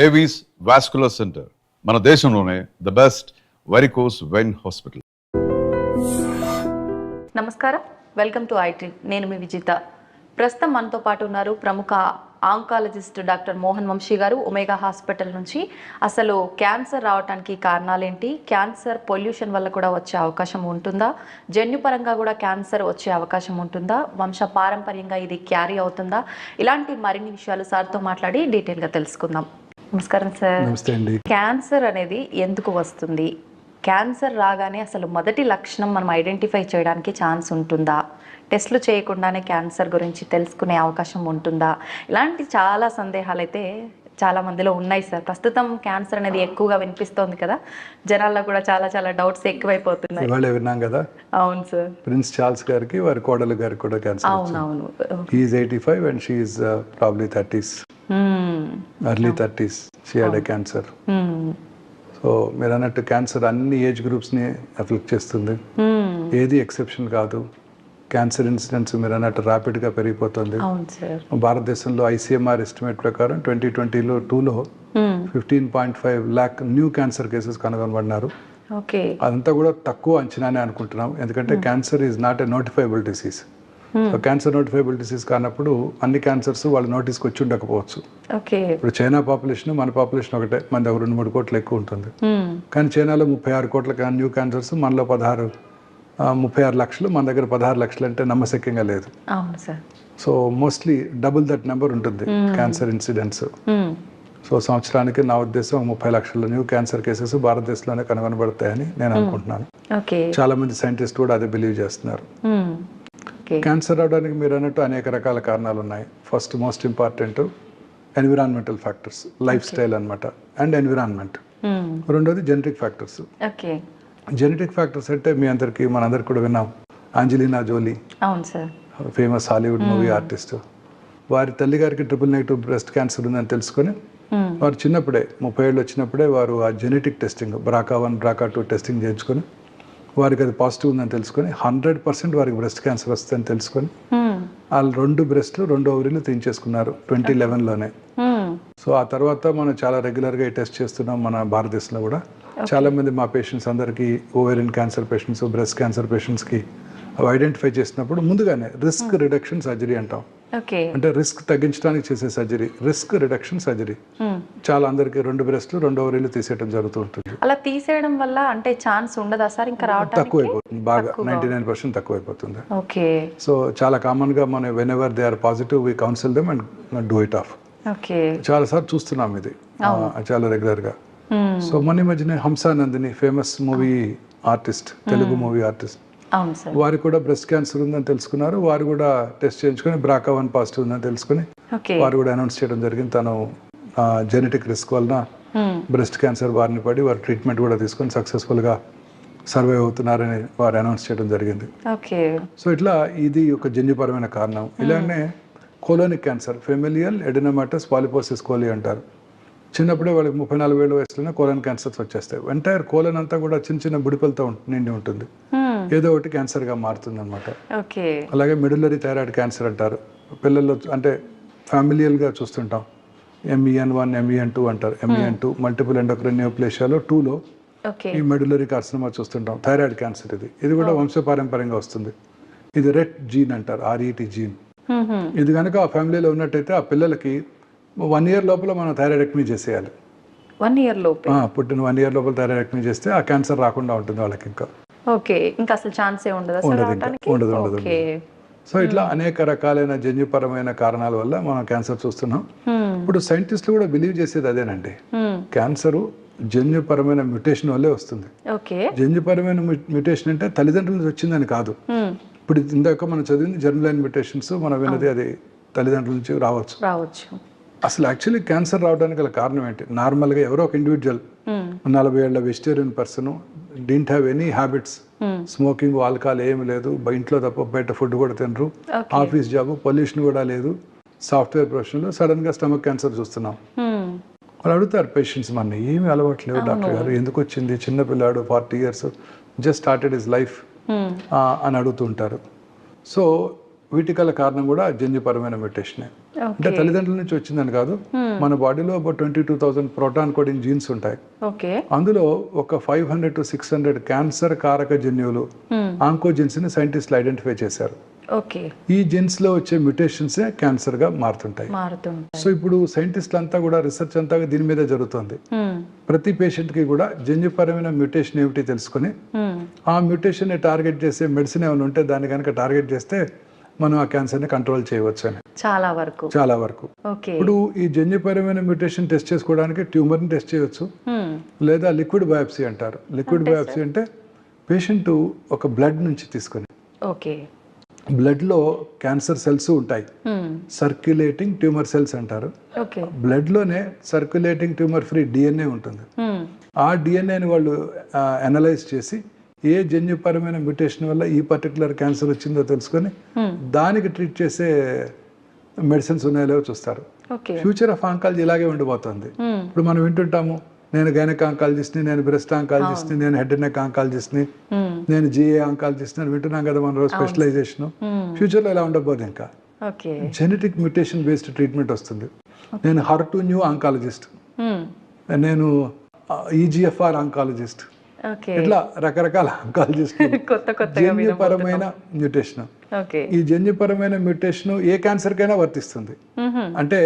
Avis vascular centre మన దేశంలోనే the best varicose vein hospital. నమస్కారం, వెల్కమ్ టు ఐట్రీ. నేను మీ విజిత. ప్రస్తుతం మనతో పాటు ఉన్నారు ప్రముఖ ఆంకాలజిస్ట్ డాక్టర్ మోహన్ వంశీ గారు, ఒమేగా హాస్పిటల్ నుంచి. అసలు క్యాన్సర్ రావడానికి కారణాలేంటి, క్యాన్సర్ పొల్యూషన్ వల్ల కూడా వచ్చే అవకాశం ఉంటుందా, జన్యుపరంగా కూడా క్యాన్సర్ వచ్చే అవకాశం ఉంటుందా, వంశ పారంపర్యంగా ఇది క్యారీ అవుతుందా, ఇలాంటి మరిన్ని విషయాలు సార్తో మాట్లాడి డీటెయిల్గా తెలుసుకుందాం. నమస్కారం సార్. నమస్తే అండి. క్యాన్సర్ అనేది ఎందుకు వస్తుంది, క్యాన్సర్ రాగానే అసలు మొదటి లక్షణం మనం ఐడెంటిఫై చేయడానికి ఛాన్స్ ఉంటుందా, టెస్టులు చేయకుండానే క్యాన్సర్ గురించి తెలుసుకునే అవకాశం ఉంటుందా, ఇలాంటి చాలా సందేహాలు అయితే చాలా మందిలో ఉన్నాయి సార్. ప్రస్తుతం క్యాన్సర్ అనేది ఎక్కువగా వినిపిస్తోంది కదా, జనాల్లో కూడా చాలా చాలా డౌట్స్ ఎక్కువైపోతున్నాయి. ఇవాళ విన్నాం కదా. అవును సార్. ప్రిన్స్ చార్ల్స్ గారికి వారి కోడలు గారికి కూడా క్యాన్సర్. అవునవును. He is 85 and she is probably 30s, early 30s she had a cancer. So మీరు అన్నట్టు క్యాన్సర్ అన్ని ఏజ్ గ్రూప్స్ని అఫెక్ట్ చేస్తుంది, ఏది ఎక్సెప్షన్ కాదు. క్యాన్సర్ ఇన్సిడెంట్స్ మీరు అన్నట్టు ర్యాపిడ్గా పెరిగిపోతుంది. భారతదేశంలో ఐసీఎంఆర్ ఎస్టిమేట్ ప్రకారం 2022లో 15.5 lakh న్యూ క్యాన్సర్ కేసెస్ కనుగొనబడినారు. అదంతా కూడా తక్కువ అంచనానే అనుకుంటున్నాం, ఎందుకంటే cancer is not a notifiable disease. So cancer notifiable disease కానప్పుడు అన్ని క్యాన్సర్స్ వాళ్ళ నోటీస్కి వచ్చి ఉండకపోవచ్చు. ఇప్పుడు చైనా పాపులేషన్ మన పాపులేషన్ ఒకటే, మన దగ్గర 2-3 కోట్లు ఎక్కువ ఉంటుంది. కానీ చైనాలో 36 కోట్ల న్యూ క్యాన్సర్స్, మనలో 36 లక్షలు, మన దగ్గర 16 లక్షలు అంటే నమ్మశక్యంగా లేదు. So mostly double that number ఉంటుంది క్యాన్సర్ ఇన్సిడెంట్స్. సో సంవత్సరానికి నా ఉద్దేశం 30 లక్షల న్యూ క్యాన్సర్ కేసెస్ భారతదేశంలోనే కనుగొనబడతాయని నేను అనుకుంటున్నాను. చాలా మంది సైంటిస్ట్ కూడా అదే బిలీవ్ చేస్తున్నారు. క్యాన్సర్ రావడానికి మీరు అన్నట్టు అనేక రకాల కారణాలు ఉన్నాయి. First most important environmental factors, lifestyle అనమాట, అండ్ ఎన్విరాన్మెంట్. రెండోది జెనెటిక్ ఫ్యాక్టర్స్. జెనెటిక్ ఫ్యాక్టర్స్ అంటే మీ అందరికి మనందరికి కూడా విన్నాం, Angelina Jolie, famous Hollywood movie artist. వారి తల్లి గారికి ట్రిపుల్-నెగటివ్ బ్రెస్ట్ క్యాన్సర్ ఉందని తెలుసుకొని వారు చిన్నప్పుడే 30 ఏళ్ళు వచ్చినప్పుడే వారు ఆ genetic testing BRCA1 BRCA2 testing చేయించుకొని వారికి అది పాజిటివ్ ఉందని తెలుసుకొని 100% వారికి బ్రెస్ట్ క్యాన్సర్ వస్తుందని తెలుసుకొని వాళ్ళు 2 బ్రెస్ట్లు 2 ఓవరీలు తీయించేసుకున్నారు 2011లోనే. సో ఆ తర్వాత మనం చాలా రెగ్యులర్గా ఈ టెస్ట్ చేస్తున్నాం మన భారతదేశంలో కూడా. చాలా మంది మా పేషెంట్స్ అందరికీ, ovarian cancer patients, breast cancer పేషెంట్స్కి అవి ఐడెంటిఫై చేసినప్పుడు ముందుగానే రిస్క్ రిడక్షన్ సర్జరీ అంటాం. అంటే రిస్క్ తగ్గించడానికి చేసే సర్జరీ, రిస్క్ రిడక్షన్ సర్జరీ. చాలా అందరికి 2 బ్రెస్ట్లు 2 ఓవరీలు తీసేయడం జరుగుతూ ఉంటుంది. అలా తీసేయడం వల్ల అంటే ఛాన్స్ ఉండదా సార్ ఇంకా రావడానికి? తక్కువైపోతుంది, బాగా 99% తక్కువైపోతుంది. సో చాలా కామన్ గా మనం whenever they are positive we counsel them and do it off. చాలా సార్లు చూస్తున్నాం ఇది చాలా రెగ్యులర్ గా. సో మొన్న మధ్యనే Hamsa Nandini, famous movie artist, Telugu movie artist, వారికి కూడా బ్రెస్ట్ క్యాన్సర్ ఉందని తెలుసుకున్నారు. వారు కూడా టెస్ట్ చేయించుకొని BRCA1 పాజిటివ్ ఉందని తెలుసుకుని వారు కూడా అనౌన్స్ చేయడం జరిగింది. తను జెనెటిక్ రిస్క్ వలన బ్రెస్ట్ క్యాన్సర్ బారిన పడి వారు ట్రీట్మెంట్ కూడా తీసుకొని సక్సెస్ఫుల్గా సర్వైవ్ అవుతున్నారని వారు అనౌన్స్ చేయడం జరిగింది. సో ఇట్లా ఇది ఒక జన్యుపరమైన కారణం. ఇలానే colonic cancer, familial adenomatous polyposis coli అంటారు. చిన్నప్పుడే వాళ్ళకి 34 ఏళ్ళ వయసులోనే కోలన్ క్యాన్సర్స్ వచ్చేస్తాయి. ఎంటైర్ కోలన్ అంతా కూడా చిన్న చిన్న బుడిపలతో నిండి ఉంటుంది, ఏదో ఒకటి క్యాన్సర్గా మారుతుంది అనమాట. అలాగే మెడులరీ థైరాయిడ్ క్యాన్సర్ అంటారు. పిల్లల్లో అంటే ఫ్యామిలియల్గా చూస్తుంటాం, MEN1 MEN2 అంటారు. MEN2 మల్టిపుల్ ఎండోక్రైన్ నియోప్లేషియాలో 2లో ఈ మెడులరీ కార్సినోమా చూస్తుంటాం. థైరాయిడ్ క్యాన్సర్ ఇది కూడా వంశపారంపర్యంగా వస్తుంది. ఇది రెట్ జీన్ అంటారు, RET జీన్. ఇది కనుక ఆ ఫ్యామిలీలో ఉన్నట్టయితే ఆ పిల్లలకి 1 year లోపల మనం థైరాయిడెక్టమీ చేసేయాలి. 1 year లోపల పుట్టిన 1 year లోపల థైరాయిడెక్టమీ చేస్తే ఆ క్యాన్సర్ రాకుండా ఉంటుంది వాళ్ళకి. ఇంకా అసలు ఛాన్సే ఉండదు. సో ఇట్లా అనేక రకాలైన జన్యుపరమైన కారణాల వల్ల మనం క్యాన్సర్ చూస్తున్నాం. ఇప్పుడు సైంటిస్టులు కూడా బిలీవ్ చేసేది అదేనండి, క్యాన్సర్ జన్యుపరమైన మ్యుటేషన్ వల్లే వస్తుంది. జన్యుపరమైన మ్యుటేషన్ అంటే తల్లిదండ్రుల నుంచి వచ్చిందని కాదు. ఇప్పుడు ఇందాక మనం చదివింది జర్మ్-లైన్ మ్యుటేషన్స్, మనం విన్నది అది తల్లిదండ్రుల నుంచి రావచ్చు. అసలు యాక్చువల్లీ క్యాన్సర్ రావడానికి గల కారణం ఏంటి? నార్మల్గా ఎవరో ఒక ఇండివిజువల్ 40 ఏళ్ల vegetarian person, didn't have any habits, smoking, alcohol ఏమి లేదు, ఇంట్లో తప్ప బయట ఫుడ్ కూడా తినరు, ఆఫీస్ జాబ్, పొల్యూషన్ కూడా లేదు, సాఫ్ట్వేర్ ప్రొఫెషన్లో సడన్ గా స్టమక్ క్యాన్సర్ చూస్తున్నాం. వాళ్ళు అడుగుతారు పేషెంట్స్, మన ఏమి అలవాట్లేవు డాక్టర్ గారు, ఎందుకు వచ్చింది, చిన్నపిల్లాడు 40 years just started his life అని అడుగుతుంటారు. సో వీటికల కారణం కూడా జన్యుపరమైన మ్యూటేషనే. అంటే తల్లిదండ్రుల నుంచి వచ్చిందని కాదు, మన బాడీలో అబౌట్ 22,000 ప్రోటాన్ కోడింగ్ జీన్స్ ఉంటాయి. ఓకే. అందులో ఒక 500 to 600 క్యాన్సర్ కారక జన్యువులు ఆంకోజెన్స్ ని సైంటిస్టులు ఐడెంటిఫై చేశారు. ఓకే. ఈ జెన్స్ లో వచ్చే మ్యూటేషన్సే క్యాన్సర్ గా మారుతుంటాయి. సో ఇప్పుడు సైంటిస్టులు అంతా కూడా రీసెర్చ్ అంతా దీని మీద జరుగుతుంది. ప్రతి పేషెంట్ కి కూడా జన్యుపరమైన మ్యూటేషన్ ఏమిటి తెలుసుకుని ఆ మ్యూటేషన్ ని టార్గెట్ చేసే మెడిసిన్ ఏమైనా ఉంటే దాన్ని కనుక టార్గెట్ చేస్తే మనం ఆ క్యాన్సర్ ని కంట్రోల్ చేయవచ్చు అని. చాలా వరకు ఇప్పుడు ఈ జన్యుపరమైన మ్యూటేషన్ టెస్ట్ చేసుకోవడానికి ట్యూమర్ ని టెస్ట్ చేయొచ్చు, లేదా లిక్విడ్ బయాప్సీ అంటారు. లిక్విడ్ బయాప్సీ అంటే పేషెంట్ ఒక బ్లడ్ నుంచి తీసుకుని, బ్లడ్ లో క్యాన్సర్ సెల్స్ ఉంటాయి, సర్క్యులేటింగ్ ట్యూమర్ సెల్స్ అంటారు. బ్లడ్ లోనే సర్క్యులేటింగ్ ట్యూమర్ ఫ్రీ డిఎన్ఏ ఉంటుంది. ఆ డిఎన్ఏని వాళ్ళు అనలైజ్ చేసి ఏ జన్యుపరమైన మ్యూటేషన్ వల్ల ఈ పర్టికులర్ క్యాన్సర్ వచ్చిందో తెలుసుకొని దానికి ట్రీట్ చేసే మెడిసిన్స్ ఉన్నాయో చూస్తారు. ఫ్యూచర్ ఆఫ్ ఆంకాలజీ ఇలాగే ఉండిపోతుంది. ఇప్పుడు మనం వింటుంటాము, నేను గైనక్ ఆంకాలజిస్ట్ని, నేను బ్రెస్ట్ ఆంకాలజిస్ట్ని, నేను హెడ్ అండ్ నెక్ ఆంకాలజిస్ట్ని, నేను జిఏ ఆంకాలజిస్ట్ని అని వింటున్నాం కదా మన రోజు స్పెషలైజేషన్. ఫ్యూచర్లో ఇలా ఉండబోదు. ఇంకా జెనెటిక్ మ్యూటేషన్ బేస్డ్ ట్రీట్మెంట్ వస్తుంది. నేను HER2 న్యూ ఆంకాలజిస్ట్, నేను ఈజిఎఫ్ఆర్ ఆంకాలజిస్ట్, ఇట్లా రకరకాల ఆంకాలజిస్ట్. జన్యుపరమైన మ్యూటేషన్, ఈ జన్యుపరమైన మ్యూటేషన్ ఏ క్యాన్సర్ కైనా వర్తిస్తుంది. అంటే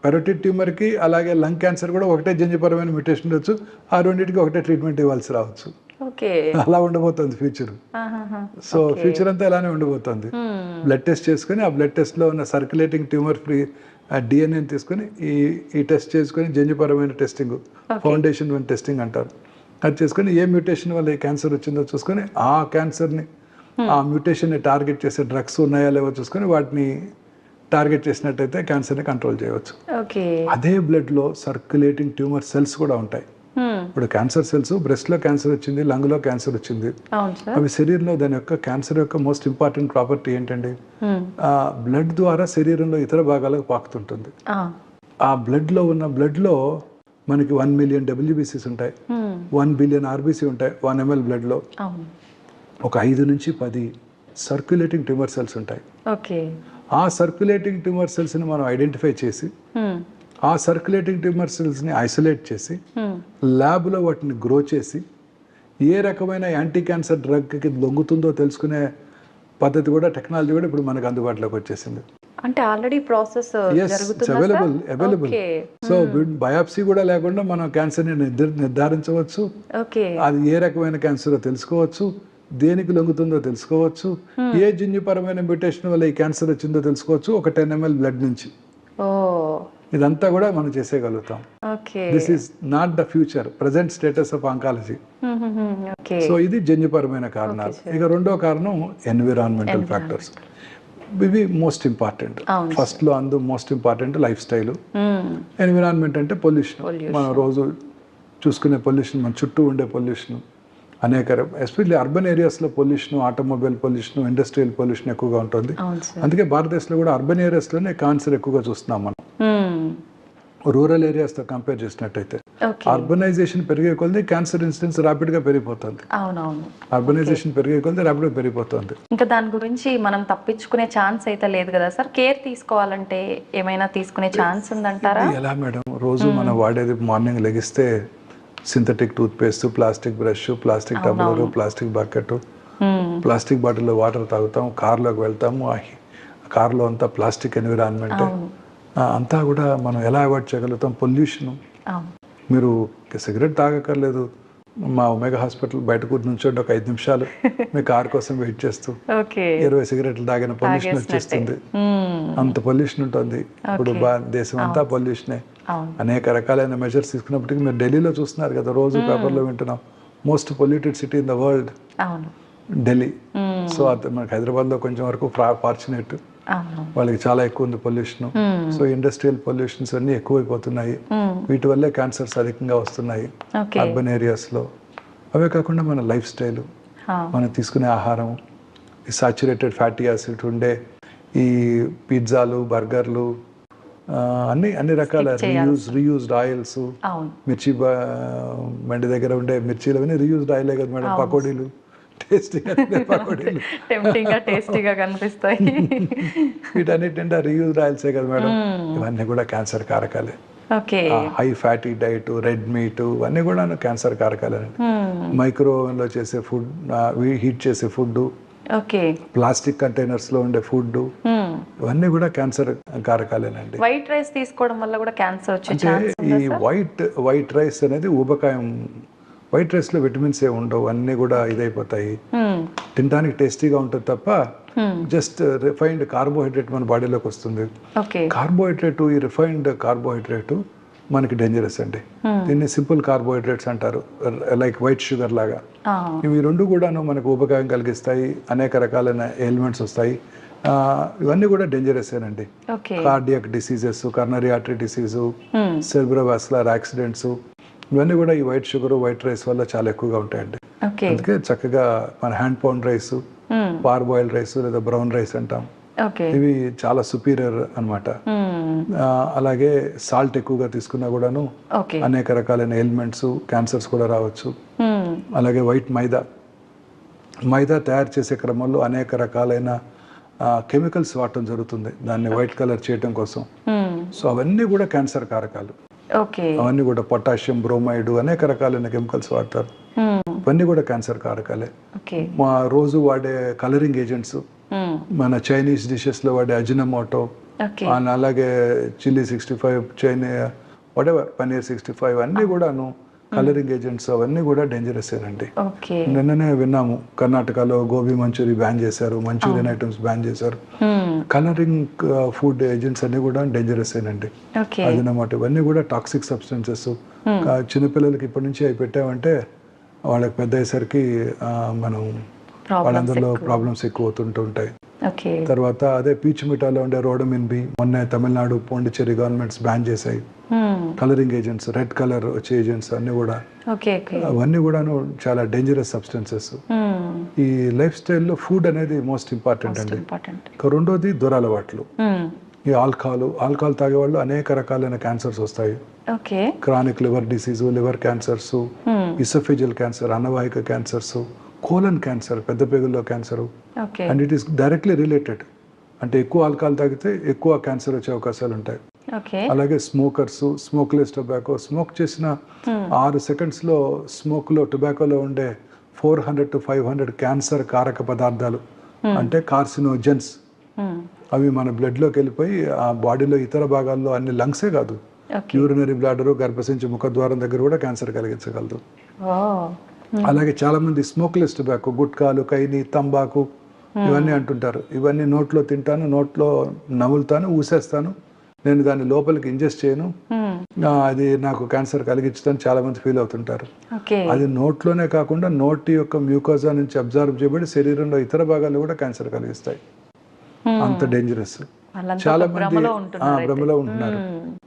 పెరోటిడ్ ట్యూమర్ కి అలాగే లంగ్ క్యాన్సర్ కూడా ఒకటే జన్యుపరమైన మ్యూటేషన్ ఉండొచ్చు, ఆ రెండింటికి ఒకటే ట్రీట్మెంట్ ఇవ్వాల్సి రావచ్చు. అలా ఉండబోతుంది ఫ్యూచర్. సో ఫ్యూచర్ అంతా ఇలానే ఉండబోతుంది. బ్లడ్ టెస్ట్ చేసుకుని ఆ బ్లడ్ టెస్ట్ లో ఉన్న సర్క్యులేటింగ్ ట్యూమర్ ఫ్రీ డిఎన్ఏ తీసుకుని ఈ టెస్ట్ చేసుకుని జన్యుపరమైన టెస్టింగ్, ఫౌండేషన్ టెస్టింగ్ అంటారు, అది చేసుకుని ఏ మ్యూటేషన్ వల్ల ఏ క్యాన్సర్ వచ్చిందో చూసుకొని ఆ క్యాన్సర్ని, ఆ మ్యూటేషన్ని టార్గెట్ చేసే డ్రగ్స్ ఉన్నాయా లేవో చూసుకొని వాటిని టార్గెట్ చేసినట్టయితే క్యాన్సర్ని కంట్రోల్ చేయవచ్చు. అదే బ్లడ్లో సర్క్యులేటింగ్ ట్యూమర్ సెల్స్ కూడా ఉంటాయి. ఇప్పుడు క్యాన్సర్ సెల్స్, బ్రెస్ట్లో క్యాన్సర్ వచ్చింది, లంగ్లో క్యాన్సర్ వచ్చింది, అవి శరీరంలో దాని యొక్క క్యాన్సర్ యొక్క మోస్ట్ ఇంపార్టెంట్ ప్రాపర్టీ ఏంటండి, బ్లడ్ ద్వారా శరీరంలో ఇతర భాగాలకు పాకుతుంటుంది. ఆ బ్లడ్లో మనకి 1 million WBCs ఉంటాయి, 1 billion RBC ఉంటాయి 1 ml బ్లడ్ లో. ఒక 5 నుంచి 10 సర్క్యులేటింగ్ ట్యూమర్ సెల్స్ ఉంటాయి. ఆ సర్క్యులేటింగ్ ట్యూమర్ సెల్స్ ని మనం ఐడెంటిఫై చేసి ఆ సర్క్యులేటింగ్ ట్యూమర్ సెల్స్ ని ఐసోలేట్ చేసి ల్యాబ్ లో వాటిని గ్రో చేసి ఏ రకమైన యాంటీ క్యాన్సర్ డ్రగ్ కి లొంగుతుందో తెలుసుకునే పద్ధతి కూడా, టెక్నాలజీ కూడా ఇప్పుడు మనకు అందుబాటులోకి వచ్చేసింది. అంటే already process available. So biopsy కూడా లేకుండా మనం క్యాన్సర్ ని నిర్ధారించవచ్చు, అది ఏ రకమైన క్యాన్సర్ తెలుసుకోవచ్చు, దేనికి లొంగుతుందో తెలుసుకోవచ్చు, ఏ జన్యుపరమైన మ్యూటేషన్ వల్ల ఈ క్యాన్సర్ వచ్చిందో తెలుసుకోవచ్చు ఒక 10 ml బ్లడ్ నుంచి. ఇదంతా కూడా మనం చేసేయగలుగుతాం. This is not the future, present status of oncology. So ఇది జన్యుపరమైన కారణాలు. ఇక రెండో కారణం ఎన్విరాన్మెంటల్ ఫ్యాక్టర్స్. ఇవి మోస్ట్ ఇంపార్టెంట్. ఫస్ట్ లో most important lifestyle. Environment అంటే పొల్యూషన్, మనం రోజు చూసుకునే పొల్యూషన్, మన చుట్టూ ఉండే పొల్యూషన్, అనేక ఎస్పెషల్లీ అర్బన్ ఏరియాస్లో pollution, automobile pollution, industrial pollution ఎక్కువగా ఉంటుంది. అందుకే భారతదేశంలో కూడా అర్బన్ ఏరియాస్లోనే క్యాన్సర్ ఎక్కువగా చూస్తున్నాం మనం, రూరల్ ఏరియాస్తో కంపేర్ చేసినట్టయితే. అర్బనైజేషన్ పెరిగే కొద్ది క్యాన్సర్ ఇన్సిడెన్స్ ర్యాపిడ్గా పెరిగిపోతుంది. అర్బనైజేషన్ పెరిగే కొద్ది ర్యాపిడ్గా పెరిగిపోతుంది. ఇంకా దాని గురించి మనం తప్పించుకునే ఛాన్స్ అయితే లేదు కదా సార్? కేర్ తీసుకోవాలంటే ఏమైనా తీసుకునే ఛాన్స్ ఉందంటారా? ఎలా మేడం, రోజు మనం వాడేది మార్నింగ్ లెగిస్తే synthetic toothpaste, plastic brush, plastic tumbler, plastic bucket, plastic బాటిల్లో వాటర్ తాగుతాం, కార్లోకి వెళ్తాము, కార్లో అంతా ప్లాస్టిక్ ఎన్విరాన్మెంట్ అంతా కూడా మనం ఎలా అవాయిడ్ చేయగలుగుతాం? పొల్యూషన్. మీరు సిగరెట్ తాగక్కర్లేదు, మా ఒమేగా హాస్పిటల్ బయట నుంచోండి ఒక 5 నిమిషాలు, మీ కార్ కోసం వెయిట్ చేస్తూ 20 సిగరెట్లు తాగిన పొల్యూషన్ వచ్చేస్తుంది. అంత పొల్యూషన్ ఉంటుంది ఇప్పుడు. దేశం అంతా పొల్యూషనే. అనేక రకాలైన మెజర్స్ తీసుకున్నప్పటికీ మీరు ఢిల్లీలో చూస్తున్నారు కదా, రోజు పేపర్లో వింటున్నాం, most polluted city in the world Delhi. So మనకి హైదరాబాద్లో కొంచెం వరకు ఫార్చునేట్, వాళ్ళకి చాలా ఎక్కువ ఉంది పొల్యూషన్. సో ఇండస్ట్రియల్ పొల్యూషన్స్ అన్ని ఎక్కువైపోతున్నాయి, వీటి వల్లే క్యాన్సర్స్ అధికంగా వస్తున్నాయి అర్బన్ ఏరియాస్ లో. అవే కాకుండా మన లైఫ్ స్టైల్, మనం తీసుకునే ఆహారం, ఈ సాచురేటెడ్ ఫ్యాటీ యాసిడ్ ఉండే ఈ పిజ్జాలు, బర్గర్లు, అన్ని రకాల రీయూజ్డ్ ఆయిల్స్, మిర్చి మండి దగ్గర ఉండే మిర్చీలు అవన్నీ రీయూజ్డ్ ఆయిలే కదా మేడం. పకోడీలు టేస్టీగా పకోడీలు. టెంప్టింగ్ గా టేస్టీగా కనిపిస్తాయి. వీటన్నిటింటే రీయూజ్ ఆయిల్సే కదా మేడం, ఇవన్నీ కూడా క్యాన్సర్ కారకాలే. Okay. High fatty diet, red meat ఇవన్నీ కూడా క్యాన్సర్ కారకాలేనండి. మైక్రోవేవ్లో చేసే ఫుడ్, హీట్ చేసే ఫుడ్, ఓకే. ప్లాస్టిక్ కంటైనర్స్ లో ఉండే ఫుడ్, ఇవన్నీ కూడా క్యాన్సర్ కారకాలేనండి. వైట్ రైస్ తీసుకోవడం వల్ల కూడా క్యాన్సర్ వచ్చే అంటే ఛాన్స్ ఈ ఉందా సార్? వైట్ రైస్ అనేది ఊబకాయం. వైట్ రైస్ లో విటమిన్స్ ఏ ఉండవు, అన్నీ కూడా ఇదైపోతాయి. తినడానికి టేస్టీగా ఉంటుంది తప్ప జస్ట్ రిఫైన్డ్ కార్బోహైడ్రేట్ మన బాడీలోకి వస్తుంది. ఓకే. కార్బోహైడ్రేట్, ఈ రిఫైన్డ్ కార్బోహైడ్రేట్ మనకి డేంజరస్ అండి. దీన్ని సింపుల్ కార్బోహైడ్రేట్స్ అంటారు, లైక్ వైట్ షుగర్ లాగా. ఇవి రెండు కూడాను మనకు ఉపకారం కలిగిస్తాయి, అనేక రకాలైన ఎలిమెంట్స్ వస్తాయి. ఇవన్నీ కూడా డేంజరస్ ఏనండి. Cardiac diseases, coronary artery disease, సెర్బ్రోవాస్కులర్ accidents, ఇవన్నీ కూడా ఈ వైట్ షుగర్, వైట్ రైస్ వల్ల చాలా ఎక్కువగా ఉంటాయండి. అందుకే చక్కగా మన hand pound rice, parboiled rice లేదా బ్రౌన్ రైస్ అంటాం, ఇవి చాలా సుపీరియర్ అన్నమాట. అలాగే సాల్ట్ ఎక్కువగా తీసుకున్నా కూడాను అనేక రకాలైన ఎలిమెంట్స్, క్యాన్సర్స్ కూడా రావచ్చు. అలాగే వైట్ మైదా తయారు చేసే క్రమంలో అనేక రకాలైన కెమికల్స్ వాడటం జరుగుతుంది దాన్ని వైట్ కలర్ చేయటం కోసం. సో అవన్నీ కూడా క్యాన్సర్ కారకాలు. అవన్నీ కూడా పొటాషియం, బ్రోమైడ్, అనేక రకాలైన కెమికల్స్ వాడతారు, ఇవన్నీ కూడా క్యాన్సర్ కారకాలే. మా రోజు వాడే కలరింగ్ ఏజెంట్స్, మన చైనీస్ డిషెస్ లో వాడే అజినమోటో, అలాగే చిల్లీ 65, వాటెవర్ పన్నీర్ 65, అన్నీ కూడాను కలరింగ్ ఏజెంట్స్, అవన్నీ కూడా డేంజరస్ ఏనండి. నిన్ననే విన్నాము, కర్ణాటకలో గోబీ మంచూరి బ్యాన్ చేశారు, మంచూరియన్ ఐటమ్స్ బ్యాన్ చేశారు. కలరింగ్ ఫుడ్ ఏజెంట్స్ అన్ని కూడా డేంజరస్ ఏనండి. అజినమోటో, ఇవన్నీ కూడా టాక్సిక్ సబ్స్టెన్సెస్. చిన్నపిల్లలకి ఇప్పటి నుంచి అవి పెట్టామంటే వాళ్ళకి పెద్ద అయ్యేసరికి మనం వాళ్ళందరిలో ప్రాబ్లమ్స్ ఎక్కువ అవుతుంటూ ఉంటాయి. తర్వాత అదే పీచ్ మిఠాలో ఉండే రోడమిన్ బి మొన్న తమిళనాడు, పాండిచ్చేరి గవర్నమెంట్స్ బ్యాన్ చేశాయి. కలరింగ్ ఏజెంట్స్, రెడ్ కలర్ వచ్చే ఏజెంట్స్ అన్ని కూడా, అవన్నీ కూడా చాలా డేంజరస్ సబ్స్టెన్సెస్. ఈ లైఫ్ స్టైల్లో ఫుడ్ అనేది మోస్ట్ ఇంపార్టెంట్ అండి. రెండోది దురలవాట్లు. ఈ ఆల్కహాల్ తాగే వాళ్ళు అనేక రకాలైన క్యాన్సర్స్ వస్తాయి. Chronic liver disease, liver cancers, oesophageal cancer, అన్నవాహిక క్యాన్సర్స్, కోలన్ క్యాన్సర్, పెద్ద పేగుల్లో cancer. And it is directly related. అంటే ఎక్కువ ఆల్కహాల్ తాగితే ఎక్కువ క్యాన్సర్ వచ్చే అవకాశాలు ఉంటాయి. అలాగే స్మోకర్స్, స్మోక్లెస్ టొబాకో, స్మోక్ చేసిన 6 సెకండ్స్లో స్మోక్లో, టొబాకోలో ఉండే 400 to 500 క్యాన్సర్ కారక పదార్థాలు, అంటే కార్సినోజెన్స్, అవి మన బ్లడ్లోకి వెళ్ళిపోయి ఆ బాడీలో ఇతర భాగాల్లో, అన్ని లంగ్సే కాదు, యూరినరీ బ్లాడరు, గర్భసంచి, ముఖద్వారం దగ్గర కూడా క్యాన్సర్ కలిగించగలదు. అలాగే చాలా మంది స్మోక్లెస్ టొబాకో, గుట్కాలు, కైని, తంబాకు ఇవన్నీ అంటుంటారు. ఇవన్నీ నోట్లో తింటాను, నోట్లో నములుతాను, ఊసేస్తాను, నేను దాన్ని లోపలికి ఇంజెస్ట్ చేయను, అది నాకు క్యాన్సర్ కలిగించుదని చాలా మంది ఫీల్ అవుతుంటారు. అది నోట్లోనే కాకుండా నోటి యొక్క మ్యూకోజా నుంచి అబ్జర్వ్ చేయబడి శరీరంలో ఇతర భాగాల్లో కూడా క్యాన్సర్ కలిగిస్తాయి. అంత డేంజరస్. చాలా మంది భ్రమలో ఉంటున్నారు.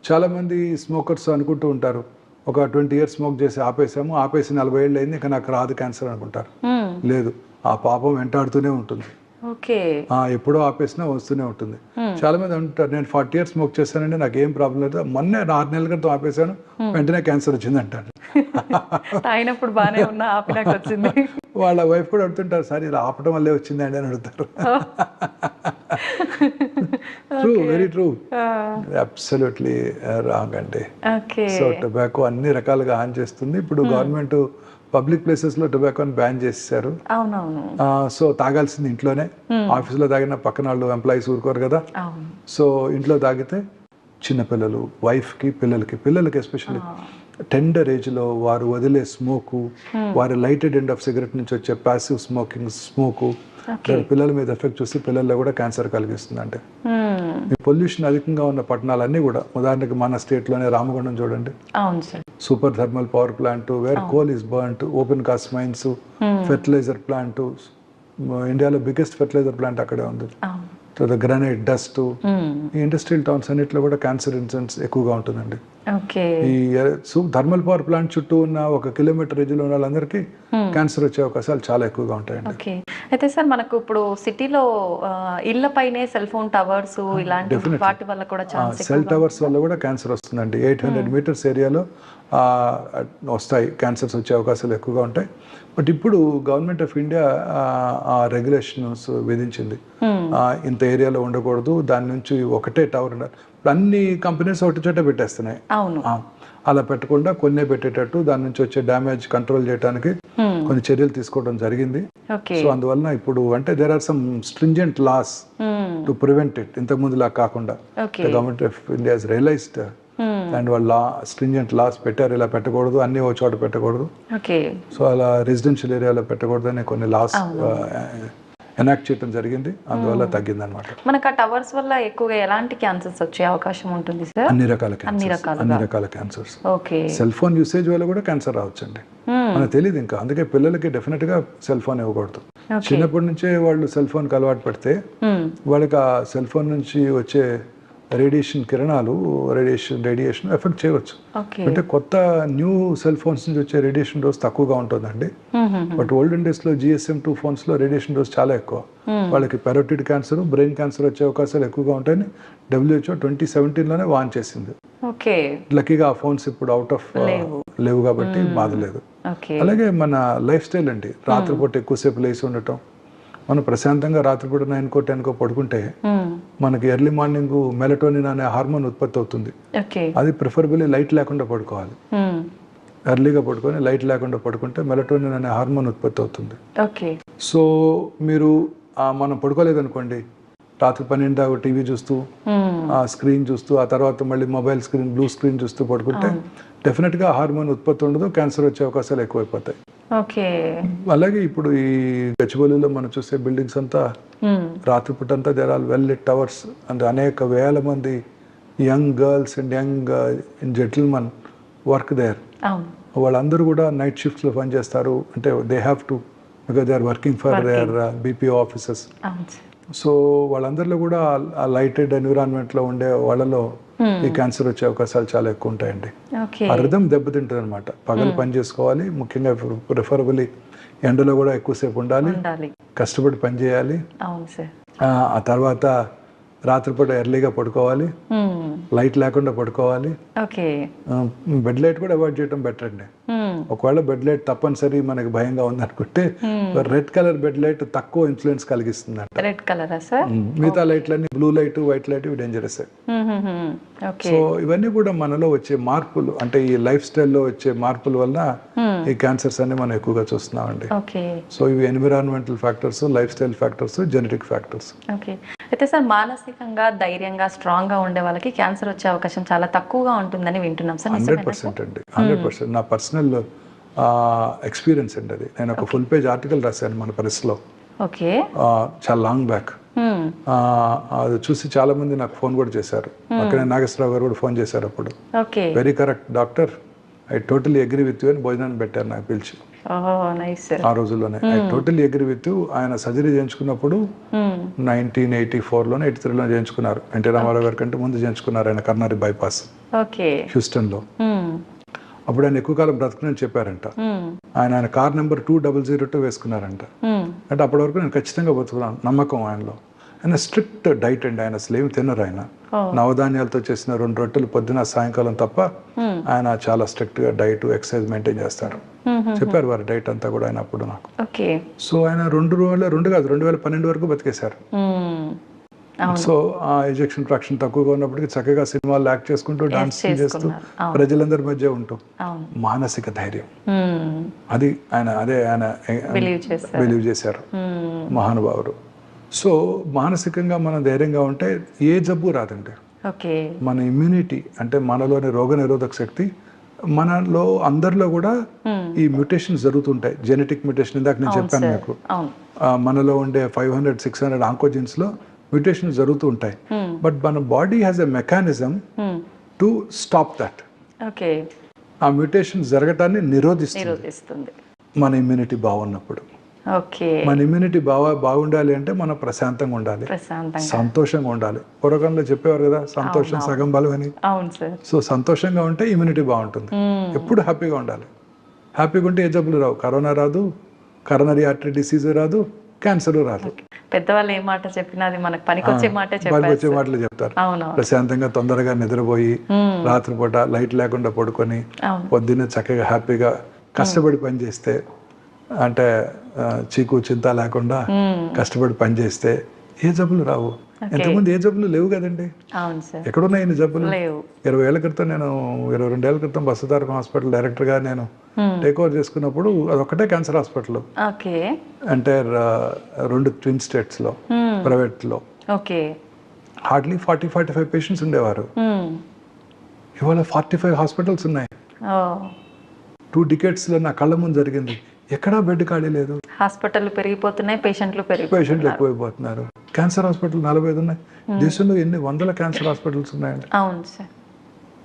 చాలా మంది స్మోకర్స్ అనుకుంటూ ఉంటారు, ఒక 20 years స్మోక్ చేసి ఆపేసి 40 ఏళ్ళు అయింది, ఇంకా నాకు రాదు క్యాన్సర్ అనుకుంటారు. లేదు, ఆ పాపం వెంటాడుతూనే ఉంటుంది. ఎప్పుడో ఆపేసినా వస్తూనే ఉంటుంది. చాలా మంది అంటారు, నేను 40 years స్మోక్ చేశానండి, నాకు ఏం ప్రాబ్లం లేదు, మొన్న 6 నెలల క్రితం ఆపేశాను, వెంటనే క్యాన్సర్ వచ్చింది అంటారు. వాళ్ళ వైఫ్ కూడా అడుగుతుంటారు, సార్ ఇలా ఆపడం వల్లే వచ్చిందండి అని అడుగుతారు. True, very true, absolutely wrong అండి. సో టొబాకో అన్ని రకాలుగా హాని చేస్తుంది. ఇప్పుడు గవర్నమెంట్ పబ్లిక్ ప్లేసెస్ లో టొబాకోని బ్యాన్ చేసేసారు. సో తాగాల్సింది ఇంట్లోనే. ఆఫీస్ లో తాగిన పక్కన వాళ్ళు ఎంప్లాయీస్ ఊరుకోరు కదా. సో ఇంట్లో తాగితే చిన్నపిల్లలు, వైఫ్ కి, పిల్లలకి ఎస్పెషల్లీ టెండర్ ఏజ్ లో వారు వదిలే స్మోకు, వారి లైటెడ్ ఎండ్ ఆఫ్ సిగరెట్ నుంచి వచ్చే ప్యాసివ్ స్మోకు పిల్లల మీద ఎఫెక్ట్ చూసి పిల్లల్లో కూడా క్యాన్సర్ కలిగిస్తుంది. అంటే ఈ పొల్యూషన్ అధికంగా ఉన్న పట్టణాలన్నీ కూడా, ఉదాహరణకి మన స్టేట్ లోనే రామగుండం చూడండి, super thermal power plant, where coal is burnt, open cast mines, fertiliser plant, ఇండియాలో బిగ్గెస్ట్ ఫెర్టిలైజర్ ప్లాంట్ అక్కడే ఉంది. గ్రానైట్, డస్ట్, ఈ ఇండస్ట్రియల్ టౌన్స్ అన్నిట్లో కూడా క్యాన్సర్ ఇన్సిడెంట్స్ ఎక్కువగా ఉంటుందండి. ఈ థర్మల్ పవర్ ప్లాంట్ చుట్టూ ఉన్న 1 kilometer రేంజ్ లో ఉన్న వాళ్ళందరికీ క్యాన్సర్ వచ్చే అవకాశాలు చాలా ఎక్కువగా ఉంటాయండి. అయితే సార్ మనకు ఇప్పుడు సిటీలో ఇళ్లపైనే సెల్ ఫోన్ టవర్స్ ఇలాంటి definitely. వాటి వల్ల కూడా ఛాన్స్ సెల్ టవర్స్ వల్ల కూడా క్యాన్సర్ వస్తుందండి. 800 మీటర్స్ ఏరియాలో వస్తాయి, క్యాన్సర్స్ వచ్చే అవకాశాలు ఎక్కువగా ఉంటాయి. బట్ ఇప్పుడు గవర్నమెంట్ ఆఫ్ ఇండియా రెగ్యులేషన్స్ విధించింది. ఇంత ఏరియాలో ఉండకూడదు, దాని నుంచి ఒకటే టవర్ ఉండాలి. ఇప్పుడు అన్ని కంపెనీస్ ఒకటి చోట పెట్టేస్తున్నాయి. అవును, అలా పెట్టకుండా కొన్నే పెట్టేటట్టు దాని నుంచి వచ్చే డ్యామేజ్ కంట్రోల్ చేయడానికి కొన్ని చర్యలు తీసుకోవడం జరిగింది. ఓకే. సో అందువలన ఇప్పుడు అంటే there are some stringent laws to prevent it. ఇంతకు ముందు లా కాకుండా government of India has realised and వాళ్ళ స్ట్రింజెంట్ లాస్ పెట్టారు, ఇలా పెట్టకూడదు, అన్ని ఒక చోట పెట్టకూడదు. ఓకే. సో అలా రెసిడెన్షియల్ ఏరియాలో పెట్టకూడదు అని కొన్ని లాస్ ఎనాక్ట్ చేయడం జరిగింది. అందువల్ల తగ్గింది అనమాట. మనకు ఆ టవర్స్ వల్ల ఎక్కువగా ఎలాంటి క్యాన్సర్స్ వచ్చే అవకాశం ఉంటుంది సార్? అన్ని రకాల cancers. Okay. Cell phone usage వల్ల కూడా క్యాన్సర్ రావచ్చండి, మనకు తెలియదు ఇంకా. అందుకే పిల్లలకి డెఫినెట్ గా సెల్ ఫోన్ ఇవ్వకూడదు. చిన్నప్పటి నుంచే వాళ్ళు సెల్ ఫోన్ కి అలవాటు పడితే వాళ్ళకి ఆ సెల్ ఫోన్ నుంచి వచ్చే రేడియేషన్ కిరణాలు రేడియేషన్ ఎఫెక్ట్ చేయవచ్చు. అంటే కొత్త న్యూ సెల్ ఫోన్స్ నుంచి వచ్చే రేడియేషన్ డోస్ తక్కువగా ఉంటుందండి. బట్ ఓల్డెన్ డేస్ లో GSM 2 ఫోన్స్ లో రేడియేషన్ డోస్ చాలా ఎక్కువ. వాళ్ళకి పెరోటిడ్ క్యాన్సర్, బ్రెయిన్ క్యాన్సర్ వచ్చే అవకాశాలు ఎక్కువగా ఉంటాయని WHO 2017లోనే వార్న్ చేసింది. లక్కీగా ఆ ఫోన్స్ ఇప్పుడు అవుట్ ఆఫ్ లేవు కాబట్టి బాధ లేదు. అలాగే మన లైఫ్ స్టైల్ అండి, రాత్రిపూట ఎక్కువసేపు లేచి ఉండటం. మనం ప్రశాంతంగా రాత్రిపూట 9కో 10కో పడుకుంటే మనకి ఎర్లీ మార్నింగ్ మెలటోనిన్ అనే హార్మోన్ ఉత్పత్తి అవుతుంది. అది ప్రిఫరబుల్లీ లైట్ లేకుండా పడుకోవాలి. ఎర్లీగా పడుకొని లైట్ లేకుండా పడుకుంటే మెలటోనిన్ అనే హార్మోన్ ఉత్పత్తి అవుతుంది. సో మీరు మనం పడుకోలేదనుకోండి, రాత్రి 12 దాకా టీవీ చూస్తూ ఆ స్క్రీన్ చూస్తూ ఆ తర్వాత మళ్ళీ మొబైల్ స్క్రీన్ బ్లూ స్క్రీన్ చూస్తూ పడుకుంటే డెఫినెట్గా హార్మోన్ ఉత్పత్తి ఉండదు, క్యాన్సర్ వచ్చే అవకాశాలు ఎక్కువైపోతాయి. అలాగే ఇప్పుడు ఈ గచ్చిబౌలిలో మనం చూసే బిల్డింగ్స్ అంతా రాత్రిపూట అంతా there are well lit towers and అనేక వేల మంది young girls and young gentlemen work there. వాళ్ళందరూ కూడా నైట్ షిఫ్ట్స్లో పనిచేస్తారు. అంటే they have to because they are working for their BPO offices. So వాళ్ళందరిలో కూడా ఆ లైటెడ్ ఎన్విరాన్మెంట్లో ఉండే వాళ్ళలో ఈ క్యాన్సర్ వచ్చే అవకాశాలు చాలా ఎక్కువ ఉంటాయండి. ఆ రిథమ్ దెబ్బతింటుంది అనమాట. పగలు పని చేసుకోవాలి, ముఖ్యంగా ప్రిఫరబుల్లీ ఎండలో కూడా ఎక్కువసేపు ఉండాలి, కష్టపడి పని చేయాలి. ఆ తర్వాత రాత్రిపూట ఎర్లీగా పడుకోవాలి, లైట్ లేకుండా పడుకోవాలి. బెడ్ లైట్ కూడా అవాయిడ్ చేయడం బెటర్ అండి. ఒకవేళ బెడ్ లైట్ తప్పనిసరి మనకి భయంగా ఉందనుకుంటే రెడ్ కలర్ బెడ్ లైట్ తక్కువ ఇన్ఫ్లుయెన్స్ కలిగిస్తుంది అంట. రెడ్ కలరా సార్? మిగతా లైట్లన్నీ బ్లూ లైట్, వైట్ లైట్ ఇవి డేంజరస్. సో ఇవన్నీ కూడా మనలో వచ్చే మార్పులు, అంటే ఈ లైఫ్ స్టైల్లో వచ్చే మార్పుల వల్ల ఈ క్యాన్సర్స్ అన్ని మనం ఎక్కువగా చూస్తున్నామండి. సో ఇవి environmental factors, life style factors, genetic factors. అయితే సార్ మానసికంగా ధైర్యంగా స్ట్రాంగ్ గా ఉండే వాళ్ళకి క్యాన్సర్ వచ్చే అవకాశం చాలా తక్కువగా ఉంటుందని వింటున్నాం సార్. 100% అండి, 100%. నా పర్సనల్ ఎక్స్పీరియన్స్ అండి అది. నేను ఒక ఫుల్ పేజ్ ఆర్టికల్ రాశాను మన ప్రెస్లో చాలా లాంగ్ బ్యాక్. అది చూసి చాలా మంది నాకు ఫోన్ కూడా చేశారు. అక్కడ నాగేశ్వరరావు గారు కూడా ఫోన్ చేశారు అప్పుడు. Very correct doctor, I totally agree with you అని భోజనాన్ని పెట్టారు నాకు పిలిచి ఆ రోజుల్లోనే. I totally agree with you. ఆయన సర్జరీ చేయించుకున్నప్పుడు 1984లోనే 83లో చేయించుకున్నారు. ఎన్టీ రామారావు గారి కంటే ముందు చేయించుకున్నారు ఆయన కర్నరీ బైపాస్ హ్యూస్టన్లో. అప్పుడు ఆయన ఎక్కువ కాలం బ్రతకనని చెప్పారంట. ఆయన కార్ నెంబర్ 2002 వేసుకున్నారంట. అంటే అప్పటి వరకు నేను ఖచ్చితంగా బతుకున్నాను నమ్మకం ఆయనలో. ఆయన స్ట్రిక్ట్ డైట్ అండి, ఆయన అసలు ఏమి తినరు. ఆయన నవధాన్యాలతో చేసిన 2 రొట్టెలు పొద్దున సాయంకాలం తప్ప ఆయన చాలా స్ట్రిక్ట్ గా డైట్, ఎక్సర్సైజ్ మెయింటైన్ చేస్తారు. చెప్పారు వారి డైట్ అంతా కూడా ఆయన అప్పుడు నాకు. సో ఆయన 2012 వరకు బతికేశారు. సో ఆ ఎజెక్షన్ ఫ్రాక్షన్ తక్కువగా ఉన్నప్పటికీ చక్కగా సినిమాలు యాక్ట్ చేసుకుంటూ, డాన్స్ చేస్తూ, ప్రజలందరి మధ్య ఉంటూ మానసిక ధైర్యం అది ఆయన బిలీవ్ చేశారు మహానుభావుడు. సో మానసికంగా మనం ధైర్యంగా ఉంటే ఏ జబ్బు రాదండి. మన ఇమ్యూనిటీ అంటే మనలోని రోగ నిరోధక శక్తి, మనలో అందరిలో కూడా ఈ మ్యూటేషన్స్ జరుగుతుంటాయి. జెనెటిక్ మ్యూటేషన్ ఇందాక నేను చెప్పాను మీకు. మనలో ఉండే 500-600 ఆంకోజెన్స్ లో మ్యూటేషన్స్ జరుగుతూ ఉంటాయి. బట్ మన body has a mechanism to stop that. ఆ మ్యూటేషన్ జరగటాన్ని నిరోధిస్తుంది మన ఇమ్యూనిటీ బాగున్నప్పుడు. మన ఇమ్యూనిటీ బాగుండాలి అంటే మనం ప్రశాంతంగా ఉండాలి, సంతోషంగా ఉండాలి. పూర్వకాలంలో చెప్పేవారు కదా, సంతోషం సగం బలం అని. సో సంతోషంగా ఉంటే ఇమ్యూనిటీ బాగుంటుంది. ఎప్పుడు హ్యాపీగా ఉండాలి. హ్యాపీగా ఉంటే ఏ జబ్బులు రావు. కరోనా రాదు, కరోనరీ ఆర్టరీ డిసీజ్ రాదు, క్యాన్సర్ రాదు. పెద్దవాళ్ళు ఏ మాట చెప్పినా అది మనకు పనికొచ్చే మాటే పనికి చెప్పారు. వచ్చే మాటలు చెప్తారు. అవును. ప్రశాంతంగా తొందరగా నిద్రపోయి రాత్రిపూట లైట్ లేకుండా పడుకొని పొద్దున్నే చక్కగా హ్యాపీగా కష్టపడి పని చేస్తే, అంటే చీకు చింత లేకుండా కష్టపడి పని చేస్తే ఏ జబ్బులు రావు. ఎంతమంది ఏ జబ్బులు లేవు కదండి. అవును సార్. ఎక్కడున్నాయి ఇన్ని జబ్బులు? లేవు. 20 ఏళ్ల క్రితం నేను 22 ఏళ్ల క్రితం బస్సుతారకం హాస్పిటల్ డైరెక్టర్గా నేను టేక్ ఓవర్ చేసుకున్నప్పుడు అదొక్కటే క్యాన్సర్ హాస్పిటల్. ఓకే. అంటే 2 ట్విన్ స్టేట్స్లో ప్రైవేట్లో ఓకే. హార్డ్లీ 40-45 పేషెంట్స్ ఉండేవారు. ఇవాళ 45 హాస్పిటల్స్ ఉన్నాయి. 2 డికేట్స్లో నా కళ్ళ ముందు జరిగింది. ఎక్కడా బెడ్ ఖాళీ లేదు. హాస్పిటల్ పెరిగిపోతున్నాయి, పేషెంట్లు ఎక్కువైపోతున్నారు. క్యాన్సర్ హాస్పిటల్ 45 ఉన్నాయి. దేశంలో ఎన్ని వందల క్యాన్సర్ హాస్పిటల్స్ ఉన్నాయండి. అవును సార్.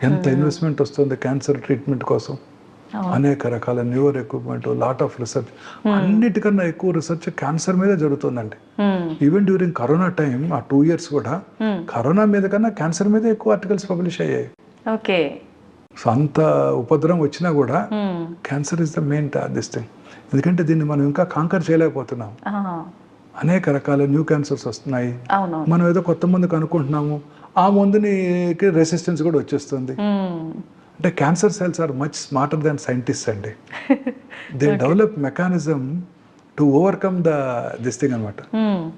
ఎంత ఇన్వెస్ట్మెంట్ వస్తుంది క్యాన్సర్ ట్రీట్మెంట్ కోసం. అనేక రకాల newer equipment, lot of research. అన్నిటికన్నా ఎక్కువ రీసెర్చ్ క్యాన్సర్ మీద జరుగుతుందండి. ఈవెన్ డ్యూరింగ్ కరోనా టైం, ఆ 2 years కూడా కరోనా మీద కన్నా క్యాన్సర్ మీద ఎక్కువ ఆర్టికల్స్ పబ్లిష్ అయ్యాయి. ఓకే. సో అంత ఉపద్రవం వచ్చినా కూడా cancer is the main this thing. ఎందుకంటే దీన్ని మనం ఇంకా కాంకర్ చేయలేకపోతున్నాం. అనేక రకాల న్యూ క్యాన్సర్స్ వస్తున్నాయి. మనం ఏదో కొత్త మందు కనుక్కుంటున్నాము, ఆ మందునికి రెసిస్టెన్స్ కూడా వచ్చేస్తుంది. అంటే cancer cells are much smarter than scientist అండి. They develop mechanism to overcome this thing అనమాట.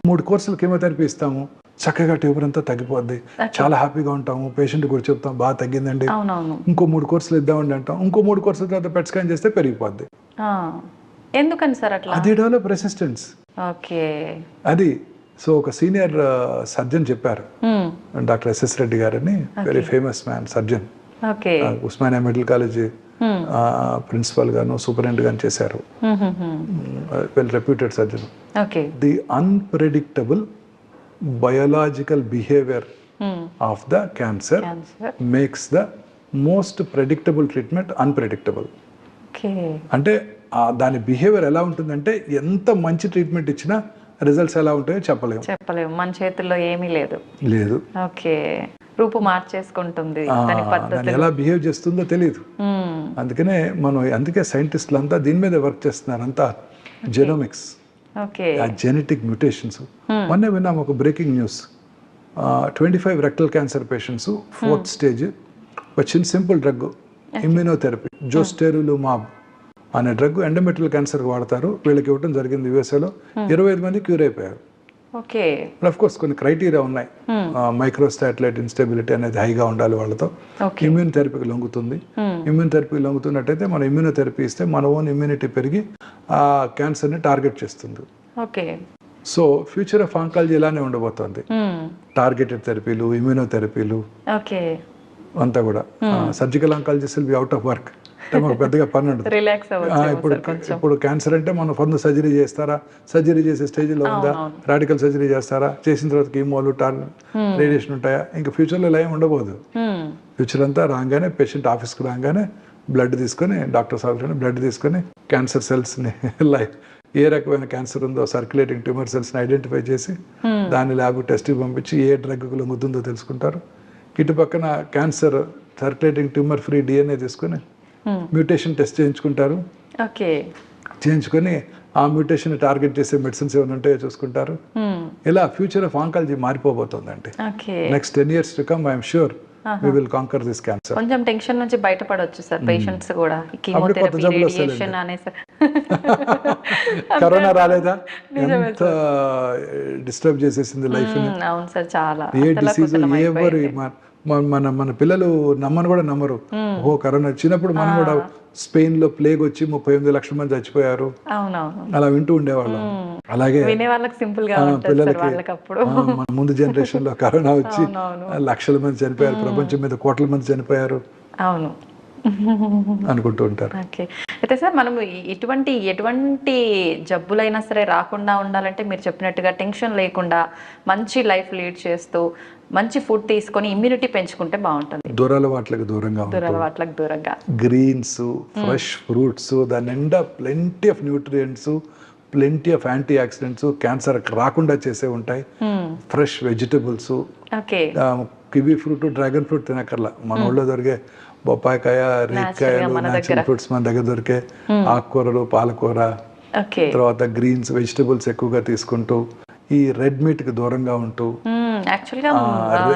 3 కోర్సులు కీమోథెరపీ ఇస్తాము, చక్కగా ట్యూబర్ అంతా తగ్గిపోద్ది, చాలా హ్యాపీగా ఉంటాము. పేషెంట్ కూడా చెప్తాం బాగా తగ్గిందండి, ఇంకో 3 కోర్సులు ఇద్దామండి అంటాం. ఇంకో 3 కోర్సుల తర్వాత పెట్ స్కాన్ చేస్తే పెరిగిపోద్ది. ఎందుకని సార్ అట్లా? అది డెవలప్ రెసిస్టెన్స్. ఓకే. అది సో ఒక సీనియర్ సర్జన్ చెప్పారు, డాక్టర్ ఎస్ఎస్ రెడ్డి గారని, very famous man surgeon. Osmania medical college principal గాను సూపరింటెండెంట్ గాను చేశారు. Well reputed surgeon. The unpredictable biological behaviour of the cancer makes the most predictable treatment unpredictable. అంటే దాని behaviour ఎలా ఉంటుందంటే ఎంత మంచి ట్రీట్మెంట్ ఇచ్చినా రిజల్ట్స్ ఎలా ఉంటాయో చెప్పలేము. మన చేతుల్లో ఏమీ లేదు. ఓకే. రూపు మార్చేసుకుంటుంది, ఎలా బిహేవ్ చేస్తుందో తెలియదు. అందుకే సైంటిస్టులు అంతా దీని మీద వర్క్ చేస్తున్నారు. అంతా జెనోమిక్స్, జెనెటిక్ మ్యూటేషన్స్. మొన్నే విన్నాం ఒక breaking news. 25 rectal cancer patients 4th stage వచ్చిన సింపుల్ డ్రగ్ ఇమ్యూనోథెరపీ, జోస్టెరులుమాబ్ అనే డ్రగ్ ఎండోమెట్రియల్ క్యాన్సర్ వాడతారు. వీళ్ళకి ఇవ్వడం జరిగింది యూఎస్ఏలో. 25 మంది క్యూర్ అయిపోయారు. అఫ్ కోర్స్ కొన్ని క్రైటీరియా ఉన్నాయి. మైక్రోస్టాటిలైట్ ఇన్స్టెబిలిటీ అనేది హైగా ఉండాలి వాళ్ళతో. ఇమ్యూన్ థెరపీకి లొంగుతుంది. ఇమ్యూన్ థెరపీకి లొంగుతున్నట్టయితే మనం ఇమ్యూనోథెరపీ ఇస్తే మన ఓన్ ఇమ్యూనిటీ పెరిగి ఆ క్యాన్సర్ని టార్గెట్ చేస్తుంది. సో ఫ్యూచర్ ఆఫ్ ఆంకాలజీ ఇలానే ఉండబోతోంది. టార్గెటెడ్ థెరపీలు, ఇమ్యూనోథెరపీలు అంతా కూడా. Surgical oncologist will be out of work. అంటే మాకు పెద్దగా పని ఉండదు. ఇప్పుడు క్యాన్సర్ అంటే మనం ఫండ్ సర్జరీ చేస్తారా, సర్జరీ చేసే స్టేజ్లో ఉందా, రాడికల్ సర్జరీ చేస్తారా, చేసిన తర్వాత కీమోలు, రేడియేషన్ ఉంటాయా? ఇంకా ఫ్యూచర్లో ఇలా ఏమి ఉండబోదు. ఫ్యూచర్ అంతా రాగానే పేషెంట్ ఆఫీస్కి రాగానే బ్లడ్ తీసుకొని, డాక్టర్స్ ఆఫీస్లో బ్లడ్ తీసుకొని క్యాన్సర్ సెల్స్ని ఏ రకమైన క్యాన్సర్ ఉందో సర్క్యులేటింగ్ ట్యూమర్ సెల్స్ని ఐడెంటిఫై చేసి దాని ల్యాబ్ టెస్ట్కి పంపించి ఏ డ్రగ్కు లొంగుతుందో తెలుసుకుంటారు. ఇటు పక్కన cancer circulating tumour free DNA తీసుకొని మ్యూటేషన్ టెస్ట్ చేయించుకుంటారు. చేయించుకొని ఆ మ్యూటేషన్ టార్గెట్ చేసే మెడిసిన్స్ ఏమైనా ఉంటాయో చూసుకుంటారు. ఇలా ఫ్యూచర్ ఆఫ్ ఆంకాలజీ మారిపోబోతుందండి. Next 10 years to come I'm sure we will conquer this cancer. కొంచెం టెన్షన్ నుంచి బయటపడొచ్చు సార్ పేషెంట్స్ కూడా. కీమోథెరపీ, రేడియేషన్ అనేసి. కరోనా రాలేదా, ఎంత డిస్టర్బ్ చేసేసింది లైఫ్ ని. అవును సార్, చాలా. ఏ డిసీజ్ ఎవరు మన పిల్లలు నమ్మను కూడా నమ్మరు. ఓహో కరోనా వచ్చినప్పుడు మనం కూడా స్పెయిన్ లో ప్లేగ్ వచ్చి 38 లక్షల మంది చచ్చిపోయారు అలా వింటూ ఉండేవాళ్ళం. అలాగే పిల్లలకి మన ముందు జనరేషన్ లో కరోనా వచ్చి లక్షల మంది చనిపోయారు, ప్రపంచం మీద కోట్ల మంది చనిపోయారు అనుకుంటూ ఉంటారు. అయితే సార్ మనం ఎటువంటి జబ్బులైనా సరే రాకుండా ఉండాలంటే మీరు చెప్పినట్టుగా టెన్షన్ లేకుండా మంచి లైఫ్ లీడ్ చేస్తూ మంచి ఫుడ్ తీసుకొని ఇమ్యూనిటీ పెంచుకుంటే బాగుంటుంది. దురలవాట్లకు దూరంగా గ్రీన్స్, ఫ్రెష్ ఫ్రూట్స్, దాని నిండా plenty of nutrients, plenty of antioxidants, cancer రాకుండా చేసే ఉంటాయి. Fresh vegetables, kiwi fruit, dragon fruit తినక్కర్లా, మన ఊళ్ళో దొరికే బొప్పాయికాయ, రేగికాయలు, న్యాచురల్ ఫ్రూట్స్ మన దగ్గర దొరికే, ఆకుకూరలు, పాలకూర, ఓకే. తర్వాత గ్రీన్స్ వెజిటబుల్స్ ఎక్కువగా తీసుకుంటూ ఈ రెడ్ మీట్కి దూరంగా ఉంటూ యాక్చువల్గా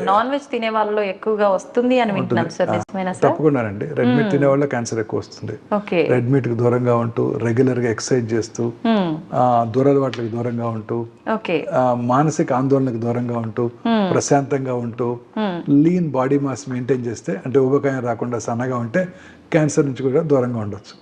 నాన్ వెజ్ తినే వాళ్ళలో ఎక్కువగా వస్తుంది అని వింటున్నాను సార్, నిజమేనా సార్? తప్పకుండానండి. రెడ్ మీట్ తినే వాళ్ళ క్యాన్సర్ ఎక్కువ వస్తుంది. ఓకే. రెడ్ మీట్కి దూరంగా ఉంటూ రెగ్యులర్గా ఎక్సర్సైజ్ చేస్తూ దురలవాట్లకు దూరంగా ఉంటూ ఓకే. మానసిక ఆందోళనకు దూరంగా ఉంటూ ప్రశాంతంగా ఉంటూ లీన్ బాడీ మాస్ మెయింటైన్ చేస్తే, అంటే ఊబకాయం రాకుండా సన్నగా ఉంటే క్యాన్సర్ నుంచి కూడా దూరంగా ఉండొచ్చు.